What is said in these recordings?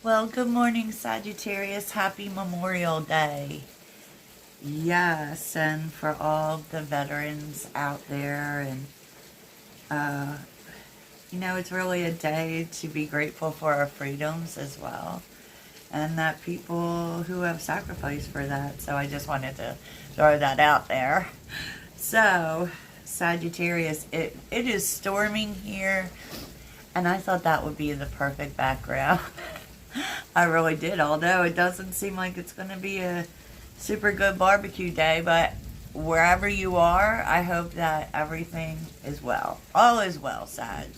Well, good morning, Sagittarius. Happy Memorial Day. Yes, and for all the veterans out there, and uh, it's really a day to be grateful for our freedoms as well, and that people who have sacrificed for that. So I just wanted to throw that out there. So, Sagittarius, it is storming here, and I thought that would be the perfect background. I really did, although it doesn't seem like it's going to be a super good barbecue day, but wherever you are, I hope that everything is well. All is well, Sag.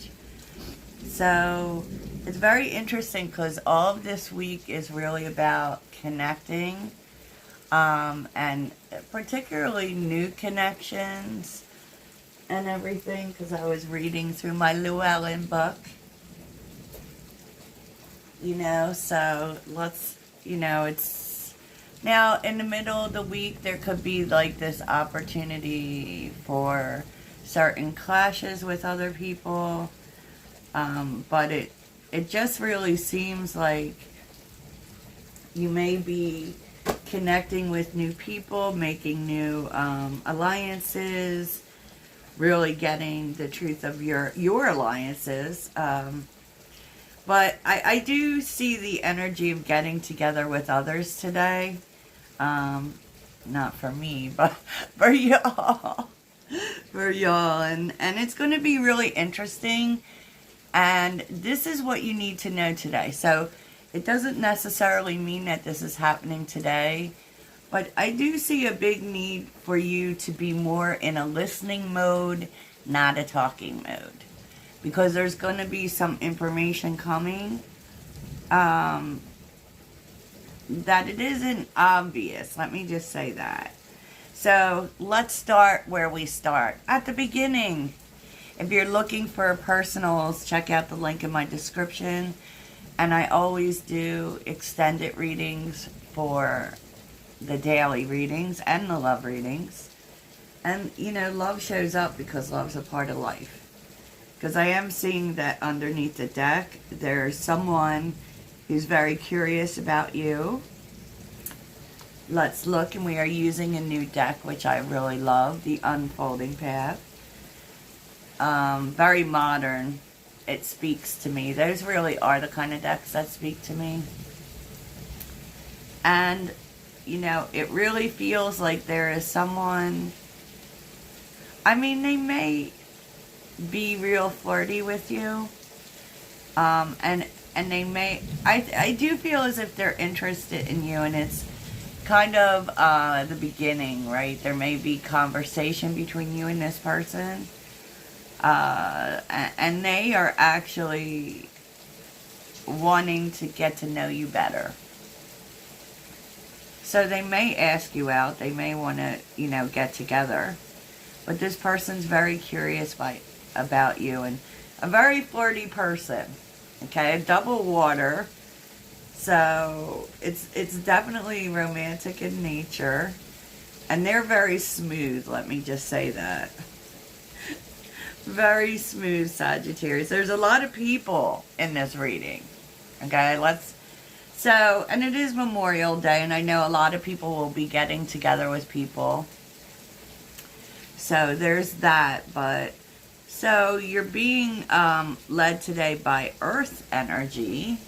So it's very interesting because all of this week is really about connecting, and particularly new connections and everything, because I was reading through my Llewellyn book. So it's now in the middle of the week, there could be like this opportunity for certain clashes with other people, but it just really seems like you may be connecting with new people, making new alliances, really getting the truth of your alliances. But I do see the energy of getting together with others today. Not for me, but for y'all. For y'all. And it's going to be really interesting. And this is what you need to know today. So it doesn't necessarily mean that this is happening today. But I do see a big need for you to be more in a listening mode, not a talking mode. Because there's going to be some information coming that it isn't obvious. Let me just say that. So let's start where we start. At the beginning. If you're looking for personals, check out the link in my description. And I always do extended readings for the daily readings and the love readings. And, love shows up because love's a part of life. Because I am seeing that underneath the deck, there's someone who's very curious about you. Let's look, and we are using a new deck, which I really love, the Unfolding Path. Very modern. It speaks to me. Those really are the kind of decks that speak to me. And, it really feels like there is someone... they may be real flirty with you, and they may, I do feel as if they're interested in you, and it's kind of the beginning, right? There may be conversation between you and this person, and they are actually wanting to get to know you better. So they may ask you out, they may want to, get together, but this person's very curious about you, and a very flirty person. Okay, double water, so it's definitely romantic in nature, and they're very smooth. Let me just say that. Very smooth, Sagittarius. There's a lot of people in this reading. Okay, and it is Memorial Day, and I know a lot of people will be getting together with people, so there's that. But so you're being led today by Earth energy.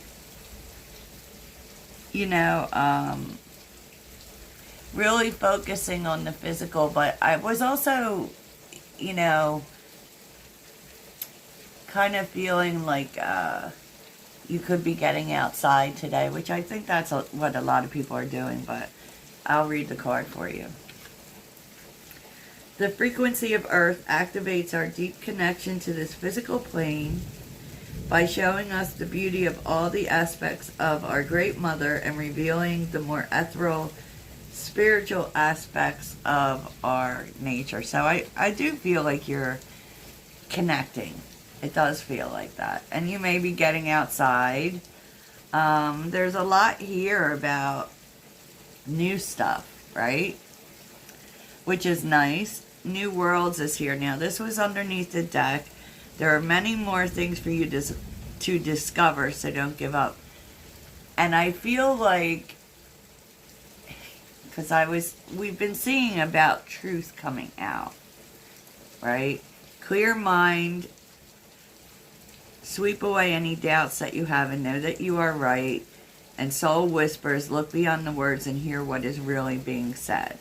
Really focusing on the physical, but I was also, kind of feeling like you could be getting outside today, which I think that's what a lot of people are doing, but I'll read the card for you. The frequency of Earth activates our deep connection to this physical plane by showing us the beauty of all the aspects of our Great Mother and revealing the more ethereal, spiritual aspects of our nature. So I do feel like you're connecting. It does feel like that. And you may be getting outside. There's a lot here about new stuff, right? Which is nice. New Worlds is here. Now, this was underneath the deck. There are many more things for you to discover, so don't give up. And I feel like, because we've been seeing about truth coming out, right? Clear mind, sweep away any doubts that you have and know that you are right. And soul whispers, look beyond the words and hear what is really being said.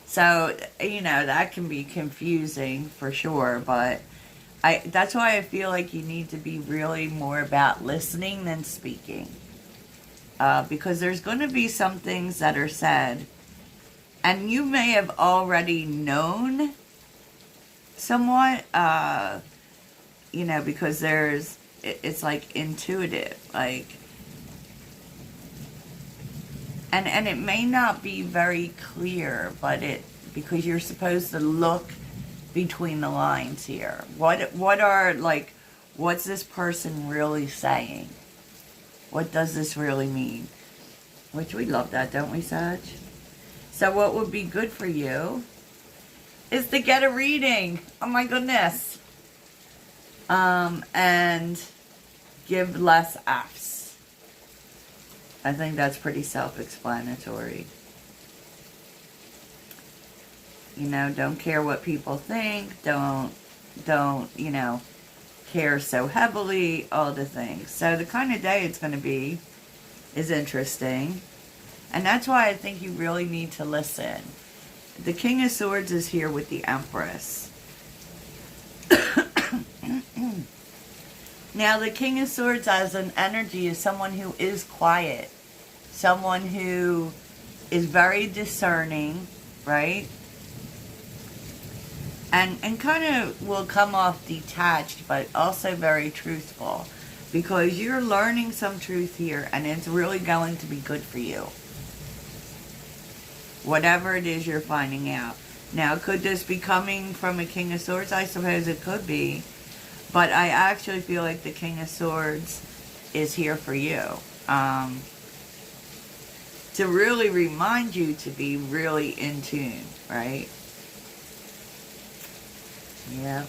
So, that can be confusing for sure, but that's why I feel like you need to be really more about listening than speaking. Because there's going to be some things that are said, and you may have already known somewhat, because it's like intuitive, like, and it may not be very clear, but because you're supposed to look between the lines here. What's this person really saying? What does this really mean? Which we love that, don't we, Sag? So what would be good for you is to get a reading. Oh my goodness. And give less Fs. I think that's pretty self-explanatory. Don't care what people think. Don't, care so heavily. All the things. So the kind of day it's going to be is interesting. And that's why I think you really need to listen. The King of Swords is here with the Empress. Now, the King of Swords as an energy is someone who is quiet. Someone who is very discerning, right? And kind of will come off detached, but also very truthful. Because you're learning some truth here, and it's really going to be good for you. Whatever it is you're finding out. Now, could this be coming from a King of Swords? I suppose it could be. But I actually feel like the King of Swords is here for you. To really remind you to be really in tune, right? Yep.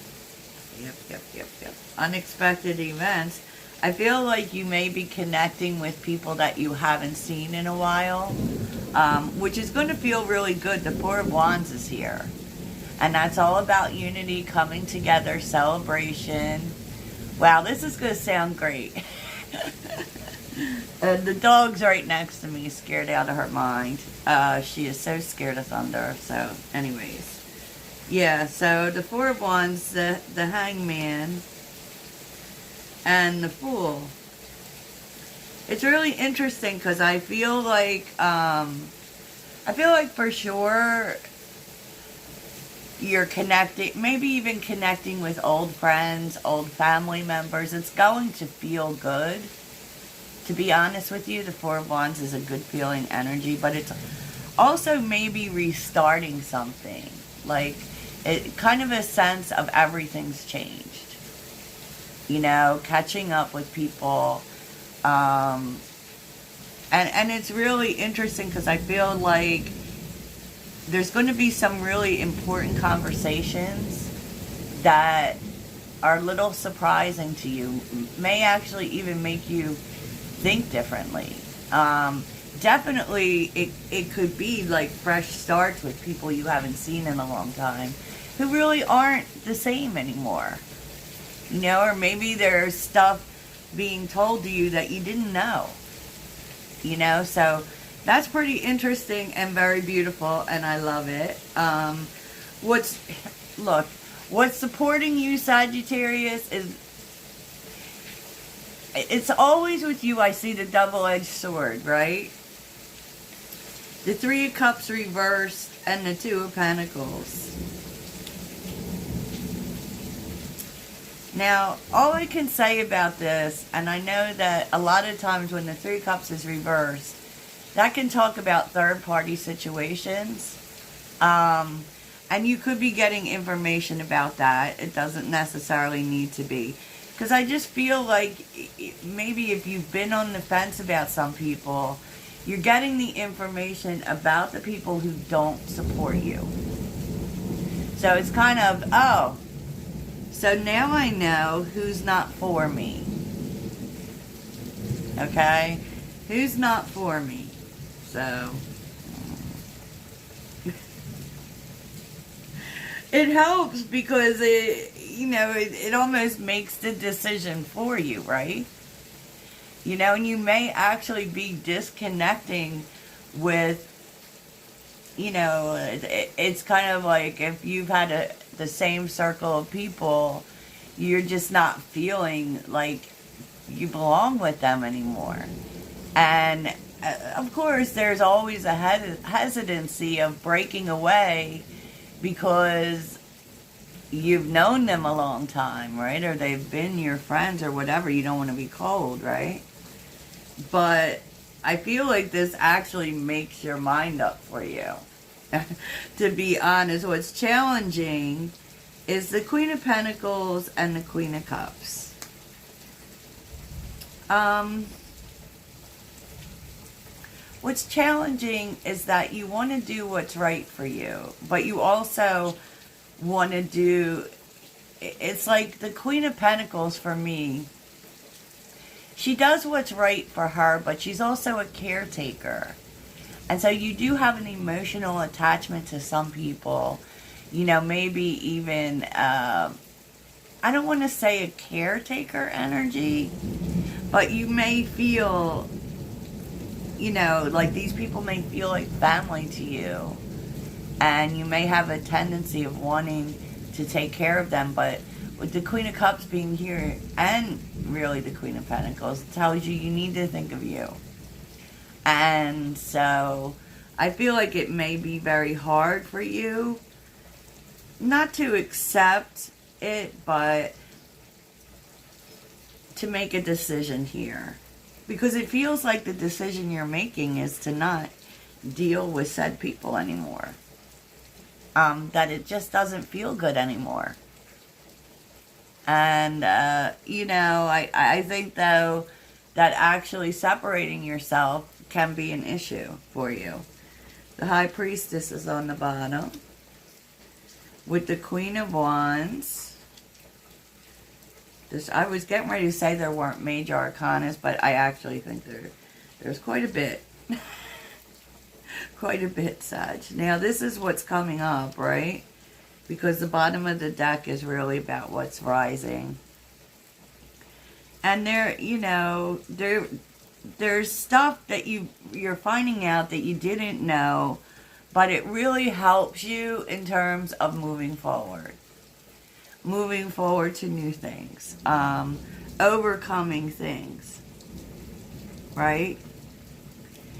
Unexpected events. I feel like you may be connecting with people that you haven't seen in a while, which is going to feel really good. The Four of Wands is here. And that's all about unity, coming together, celebration. Wow, this is going to sound great. The dog's right next to me, scared out of her mind. She is so scared of thunder. So, anyways. Yeah, so the Four of Wands, the Hangman, and the Fool. It's really interesting because I feel like for sure you're connecting, maybe even connecting with old friends, old family members. It's going to feel good. To be honest with you, the Four of Wands is a good feeling energy, but it's also maybe restarting something. Like, it kind of a sense of everything's changed. Catching up with people. And it's really interesting because I feel like there's going to be some really important conversations that are a little surprising to you. May actually even make you think differently. Definitely, it could be like fresh starts with people you haven't seen in a long time who really aren't the same anymore. Or maybe there's stuff being told to you that you didn't know. So that's pretty interesting and very beautiful, and I love it. What's supporting you, Sagittarius, is it's always with you. I see the double-edged sword, right? The Three of Cups reversed and the Two of Pentacles. Now, all I can say about this, and I know that a lot of times when the Three of Cups is reversed, that can talk about third-party situations. And you could be getting information about that. It doesn't necessarily need to be. Because I just feel like maybe if you've been on the fence about some people, you're getting the information about the people who don't support you. So it's kind of, oh, so now I know who's not for me. Okay? Who's not for me? So it helps because it almost makes the decision for you, right? And you may actually be disconnecting with, it's kind of like if you've had the same circle of people, you're just not feeling like you belong with them anymore. And of course, there's always a hesitancy of breaking away because you've known them a long time, right? Or they've been your friends or whatever. You don't want to be cold, right? But I feel like this actually makes your mind up for you. To be honest, what's challenging is the Queen of Pentacles and the Queen of Cups. What's challenging is that you want to do what's right for you, but you also want to do, it's like the Queen of Pentacles for me, she does what's right for her, but she's also a caretaker. And so you do have an emotional attachment to some people, maybe even, I don't want to say a caretaker energy, but you may feel, like these people may feel like family to you. And you may have a tendency of wanting to take care of them, but with the Queen of Cups being here, and really the Queen of Pentacles, it tells you need to think of you. And so I feel like it may be very hard for you not to accept it, but to make a decision here. Because it feels like the decision you're making is to not deal with said people anymore. That it just doesn't feel good anymore. And, I think, though, that actually separating yourself can be an issue for you. The High Priestess is on the bottom. With the Queen of Wands. I was getting ready to say there weren't major arcanas, but I actually think there's quite a bit. Quite a bit, Sag. Now, this is what's coming up, right? Because the bottom of the deck is really about what's rising. And there's stuff that you're finding out that you didn't know, but it really helps you in terms of moving forward. Moving forward to new things. Overcoming things. Right?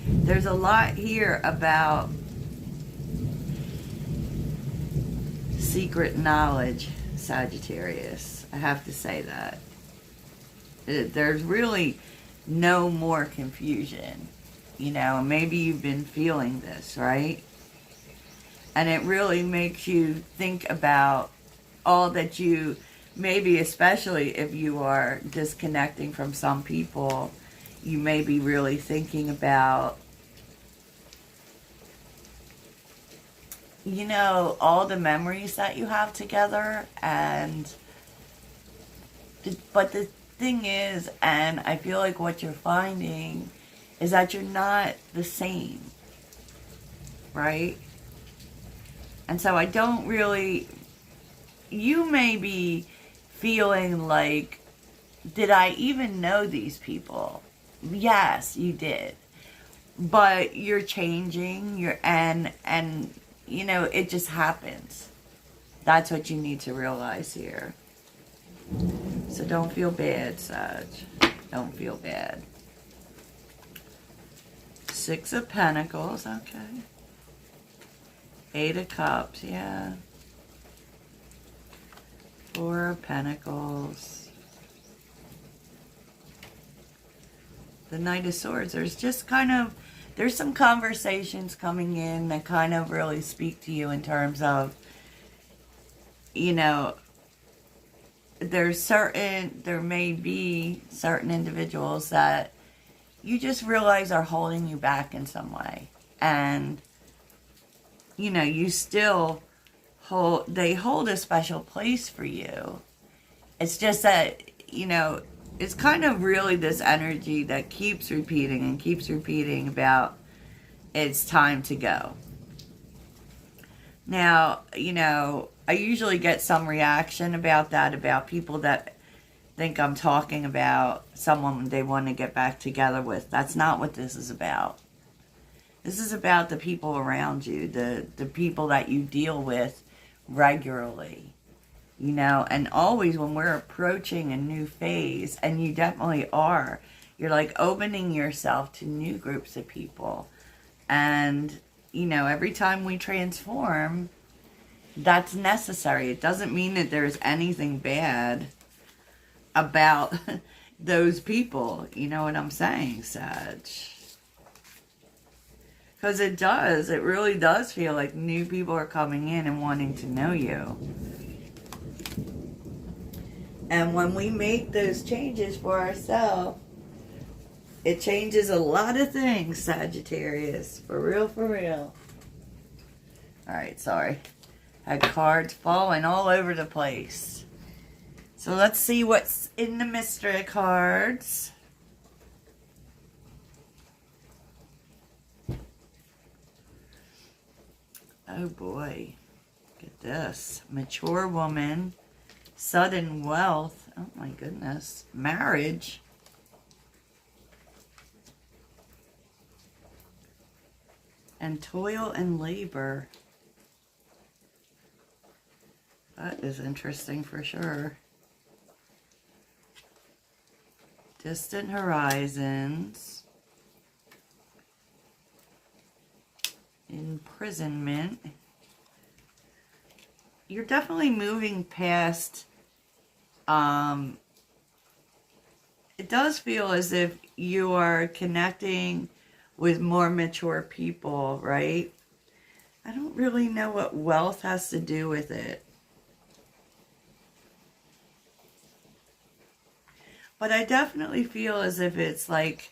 There's a lot here about secret knowledge, Sagittarius. I have to say that. There's really no more confusion. Maybe you've been feeling this, right? And it really makes you think about all that you, maybe especially if you are disconnecting from some people, you may be really thinking about, all the memories that you have together. But the thing is, and I feel like what you're finding is that you're not the same, right? And so I don't really, you may be feeling like, did I even know these people? Yes, you did. But you're changing, and it just happens. That's what you need to realize here. So don't feel bad, Sag. Don't feel bad. Six of Pentacles, okay. Eight of Cups, yeah. Four of Pentacles. The Knight of Swords. There's just there's some conversations coming in that kind of really speak to you in terms of, there may be certain individuals that you just realize are holding you back in some way. And, you still they hold a special place for you. It's just that, it's kind of really this energy that keeps repeating and keeps repeating about it's time to go. Now, you know, I usually get some reaction about that, about people that think I'm talking about someone they want to get back together with. That's not what this is about. This is about the people around you, the people that you deal with regularly. You know, and always when we're approaching a new phase, and you definitely are, you're like opening yourself to new groups of people. And, you know, every time we transform, that's necessary. It doesn't mean that there's anything bad about those people. You know what I'm saying, Sag? Because it does. It really does feel like new people are coming in and wanting to know you. And when we make those changes for ourselves, it changes a lot of things, Sagittarius. For real, for real. Alright, sorry. Had cards falling all over the place. So let's see what's in the mystery cards. Oh boy. Look at this. Mature woman. Sudden wealth. Oh my goodness. Marriage. And toil and labor. That is interesting for sure. Distant horizons. Imprisonment. You're definitely moving past, it does feel as if you are connecting with more mature people, right? I don't really know what wealth has to do with it. But I definitely feel as if it's like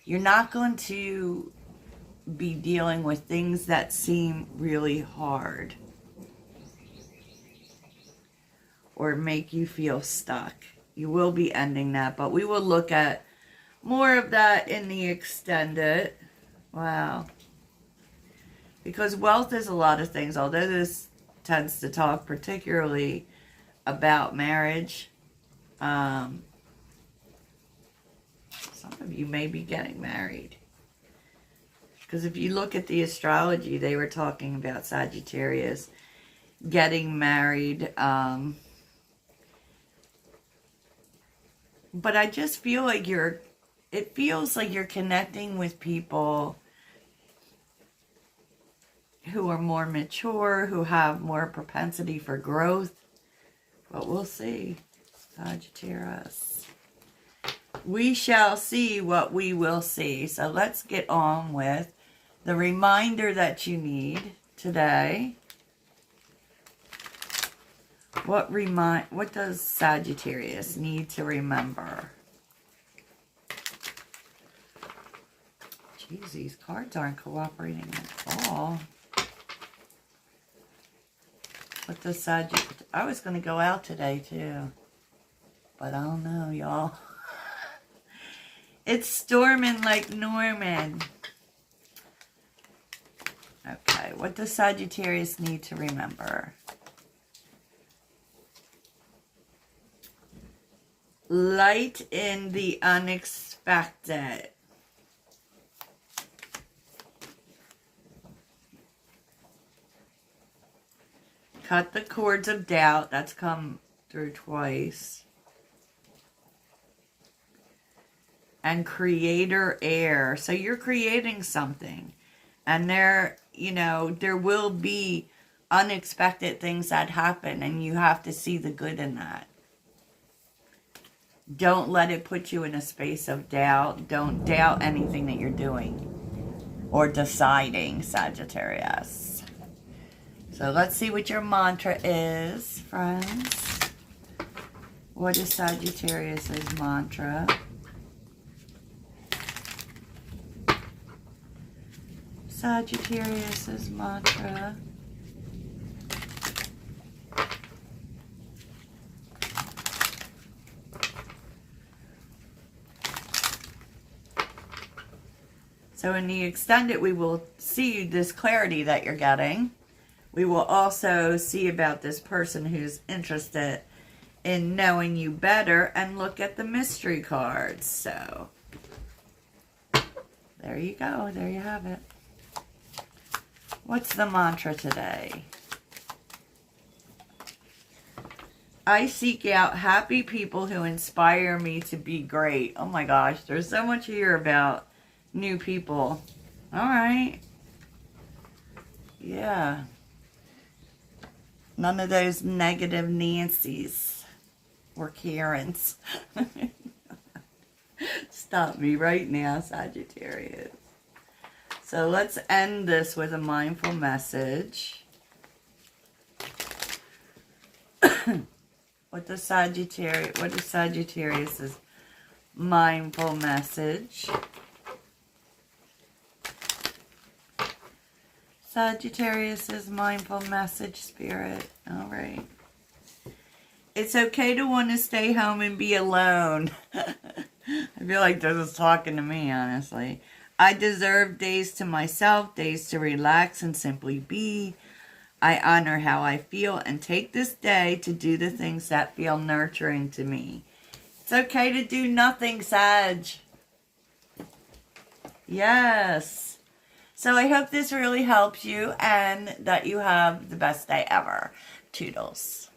you're not going to be dealing with things that seem really hard or make you feel stuck. You will be ending that, but we will look at more of that in the extended. Wow. Because wealth is a lot of things, although this tends to talk particularly about marriage. Some of you may be getting married. Because if you look at the astrology, they were talking about Sagittarius getting married. But I just feel like it feels like you're connecting with people who are more mature, who have more propensity for growth. But we'll see, Sagittarius. We shall see what we will see. So let's get on with the reminder that you need today. What does Sagittarius need to remember? Jeez, these cards aren't cooperating at all. What does Sagittarius... I was going to go out today too. But I don't know, y'all. It's storming like Norman. Okay, what does Sagittarius need to remember? Light in the unexpected. Cut the cords of doubt. That's come through twice. And creator air. So you're creating something. And there will be unexpected things that happen. And you have to see the good in that. Don't let it put you in a space of doubt. Don't doubt anything that you're doing or deciding, Sagittarius. So let's see what your mantra is, friends. What is Sagittarius's mantra? Sagittarius's mantra. So in the extended, we will see this clarity that you're getting. We will also see about this person who's interested in knowing you better and look at the mystery cards. So there you go. There you have it. What's the mantra today? I seek out happy people who inspire me to be great. Oh my gosh, there's so much here about new people. All right. Yeah. None of those negative Nancys or Karens. Stop me right now, Sagittarius. So let's end this with a mindful message. What is Sagittarius's mindful message? Sagittarius's mindful message, Spirit. All right. It's okay to want to stay home and be alone. I feel like this is talking to me, honestly. I deserve days to myself, days to relax and simply be. I honor how I feel and take this day to do the things that feel nurturing to me. It's okay to do nothing, Sag. Yes. So I hope this really helps you and that you have the best day ever. Toodles.